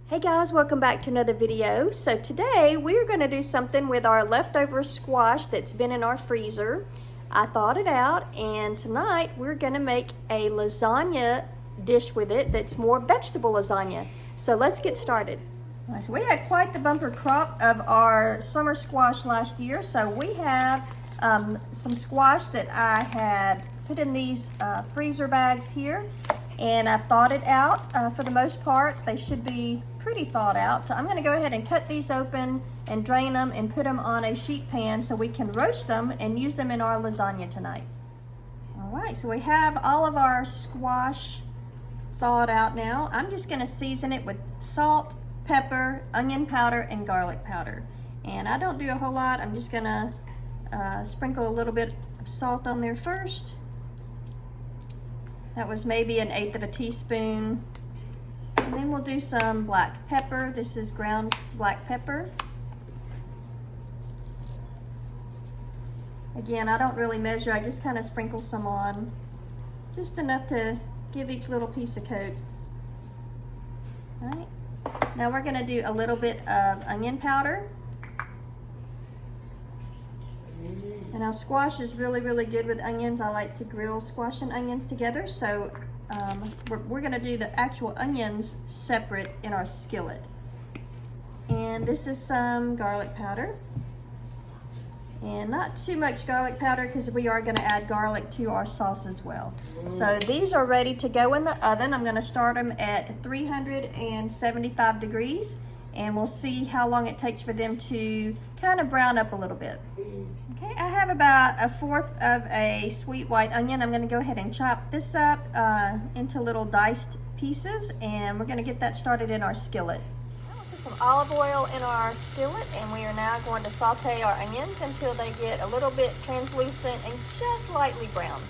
Hey guys, welcome back to another video. So today we're going to do something with our leftover squash that's been in our freezer. I thawed it out, and tonight we're going to make a lasagna dish with it that's more vegetable lasagna. So let's get started. All right, so we had quite the bumper crop of our summer squash last year. So we have some squash that I had put in these freezer bags here, and I've thawed it out for the most part. They should be pretty thawed out. So I'm going to go ahead and cut these open and drain them and put them on a sheet pan so we can roast them and use them in our lasagna tonight. All right, so we have all of our squash thawed out now. I'm just going to season it with salt, pepper, onion powder, and garlic powder. And I don't do a whole lot. I'm just going to sprinkle a little bit of salt on there first. That was maybe 1/8 of a teaspoon. And then we'll do some black pepper. This is ground black pepper. Again, I don't really measure. I just kind of sprinkle some on. Just enough to give each little piece a coat. All right. Now we're going to do a little bit of onion powder. And now squash is really, really good with onions. I like to grill squash and onions together. So we're going to do the actual onions separate in our skillet. And this is some garlic powder. And not too much garlic powder because we are going to add garlic to our sauce as well. So these are ready to go in the oven. I'm going to start them at 375 degrees. And we'll see how long it takes for them to kind of brown up a little bit. Okay, I have about 1/4 of a sweet white onion. I'm going to go ahead and chop this up into little diced pieces, and we're going to get that started in our skillet. We'll put some olive oil in our skillet, and we are now going to saute our onions until they get a little bit translucent and just lightly brown.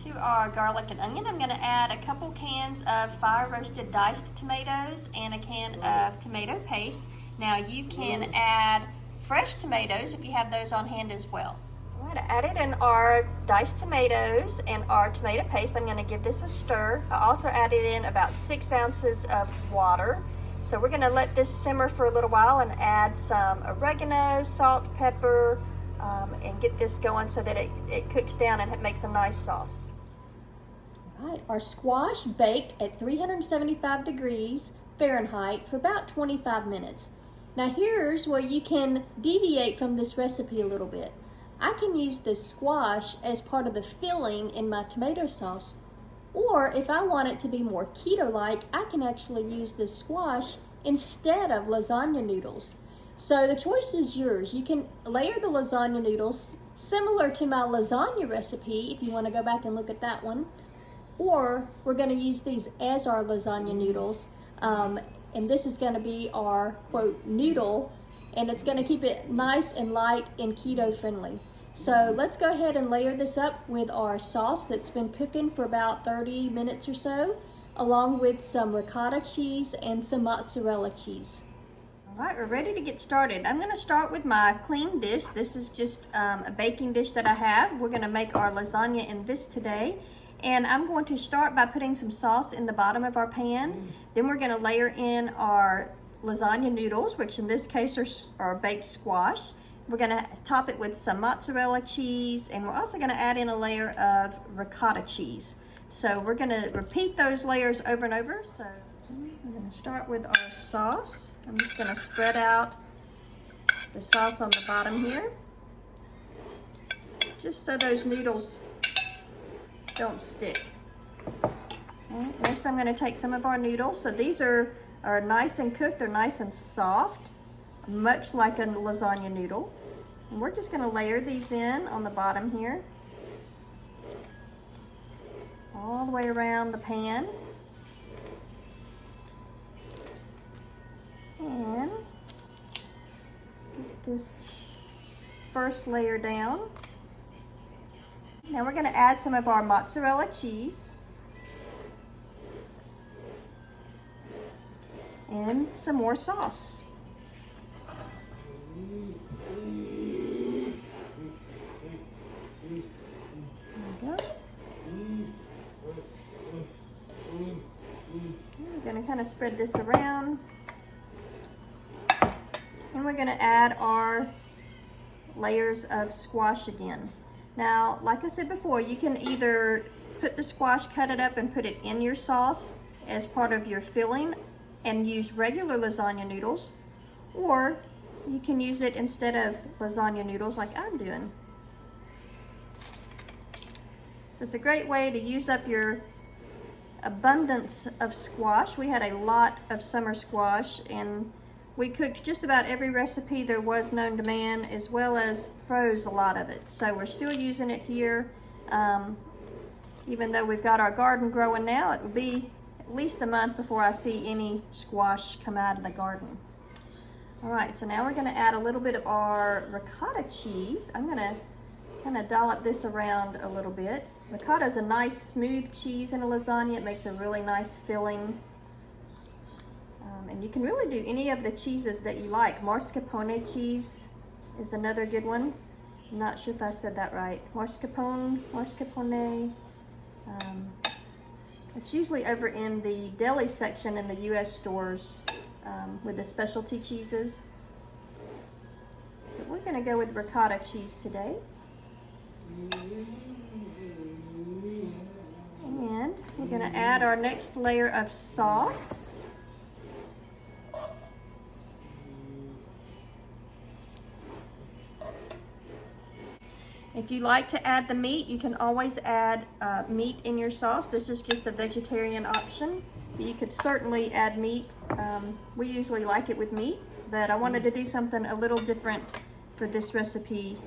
To our garlic and onion, I'm going to add a couple cans of fire roasted diced tomatoes and a can of tomato paste. Now you can add fresh tomatoes if you have those on hand as well. I'm going to add it in our diced tomatoes and our tomato paste. I'm going to give this a stir. I also added in about 6 ounces of water. So we're going to let this simmer for a little while and add some oregano, salt, pepper, and get this going so that it cooks down and it makes a nice sauce. All right, our squash baked at 375 degrees Fahrenheit for about 25 minutes. Now here's where you can deviate from this recipe a little bit. I can use this squash as part of the filling in my tomato sauce, or if I want it to be more keto-like, I can actually use this squash instead of lasagna noodles. So the choice is yours. You can layer the lasagna noodles similar to my lasagna recipe if you want to go back and look at that one, or we're going to use these as our lasagna noodles. And this is going to be our, quote, noodle, and it's going to keep it nice and light and keto friendly. So let's go ahead and layer this up with our sauce that's been cooking for about 30 minutes or so, along with some ricotta cheese and some mozzarella cheese. All right, we're ready to get started. I'm going to start with my clean dish. This is just a baking dish that I have. We're going to make our lasagna in this today. And I'm going to start by putting some sauce in the bottom of our pan. Then we're going to layer in our lasagna noodles, which in this case are baked squash. We're going to top it with some mozzarella cheese, and we're also going to add in a layer of ricotta cheese. So we're going to repeat those layers over and over. So we're going to start with our sauce. I'm just going to spread out the sauce on the bottom here, just so those noodles don't stick. Okay, next I'm going to take some of our noodles. So these are nice and cooked. They're nice and soft, much like a lasagna noodle. And we're just going to layer these in on the bottom here, all the way around the pan. And get this first layer down. Now we're going to add some of our mozzarella cheese and some more sauce. There we go. We're going to kind of spread this around. we're gonna add our layers of squash again. Now, like I said before, you can either put the squash, cut it up and put it in your sauce as part of your filling and use regular lasagna noodles, or you can use it instead of lasagna noodles like I'm doing. So it's a great way to use up your abundance of squash. We had a lot of summer squash and we cooked just about every recipe there was known to man, as well as froze a lot of it. So we're still using it here. Even though we've got our garden growing now, it will be at least a month before I see any squash come out of the garden. All right, so now we're gonna add a little bit of our ricotta cheese. I'm gonna kind of dollop this around a little bit. Ricotta is a nice smooth cheese in a lasagna. It makes a really nice filling. And you can really do any of the cheeses that you like. Mascarpone cheese is another good one. I'm not sure if I said that right. Mascarpone. It's usually over in the deli section in the US stores with the specialty cheeses. But we're gonna go with ricotta cheese today. And we're gonna add our next layer of sauce. If you like to add the meat, you can always add meat in your sauce. This is just a vegetarian option. You could certainly add meat. We usually like it with meat, but I wanted to do something a little different for this recipe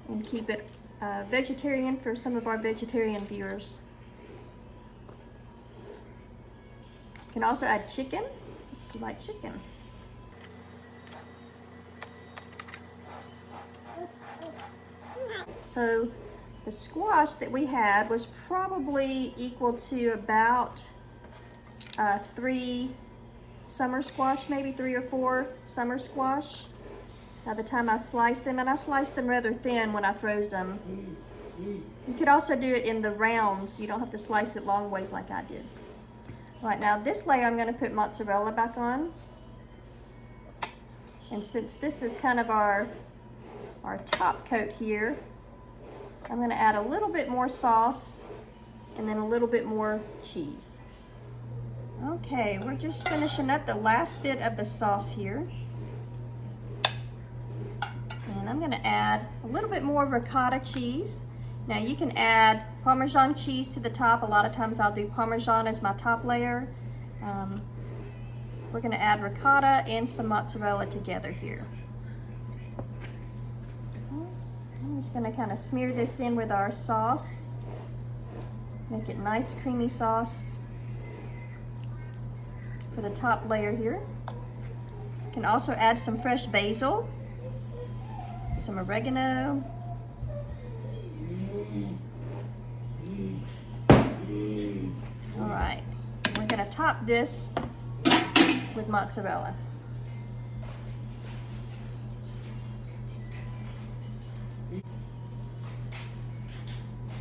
and keep it vegetarian for some of our vegetarian viewers. You can also add chicken if you like chicken. So the squash that we had was probably equal to about 3 summer squash, maybe 3 or 4 summer squash. By the time I sliced them, and I sliced them rather thin when I froze them. You could also do it in the rounds. You don't have to slice it long ways like I did. All right, now this layer I'm gonna put mozzarella back on. And since this is kind of our top coat here, I'm gonna add a little bit more sauce and then a little bit more cheese. Okay, we're just finishing up the last bit of the sauce here. And I'm gonna add a little bit more ricotta cheese. Now you can add Parmesan cheese to the top. A lot of times I'll do Parmesan as my top layer. We're gonna add ricotta and some mozzarella together here. I'm just gonna kind of smear this in with our sauce. Make it nice creamy sauce for the top layer here. You can also add some fresh basil, some oregano. All right, we're gonna top this with mozzarella.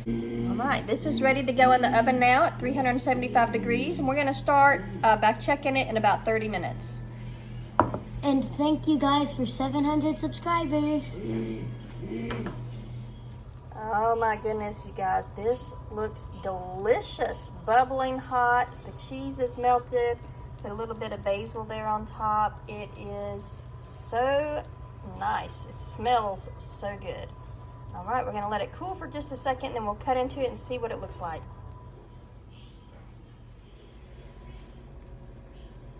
All right, this is ready to go in the oven now at 375 degrees, and we're gonna start by checking it in about 30 minutes. And thank you guys for 700 subscribers. Oh my goodness, you guys, this looks delicious. Bubbling hot, the cheese is melted, put a little bit of basil there on top. It is so nice. It smells so good. All right, we're gonna let it cool for just a second, then we'll cut into it and see what it looks like.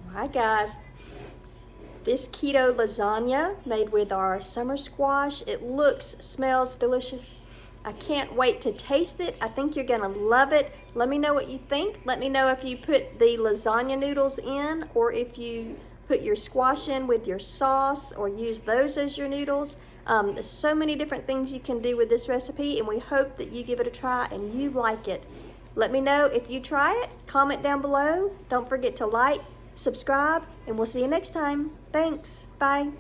All right, guys. This keto lasagna made with our summer squash, it looks, smells delicious. I can't wait to taste it. I think you're gonna love it. Let me know what you think. Let me know if you put the lasagna noodles in, or if you put your squash in with your sauce, or use those as your noodles. There's so many different things you can do with this recipe, and we hope that you give it a try and you like it. Let me know if you try it. Comment down below. Don't forget to like, subscribe, and we'll see you next time. Thanks. Bye.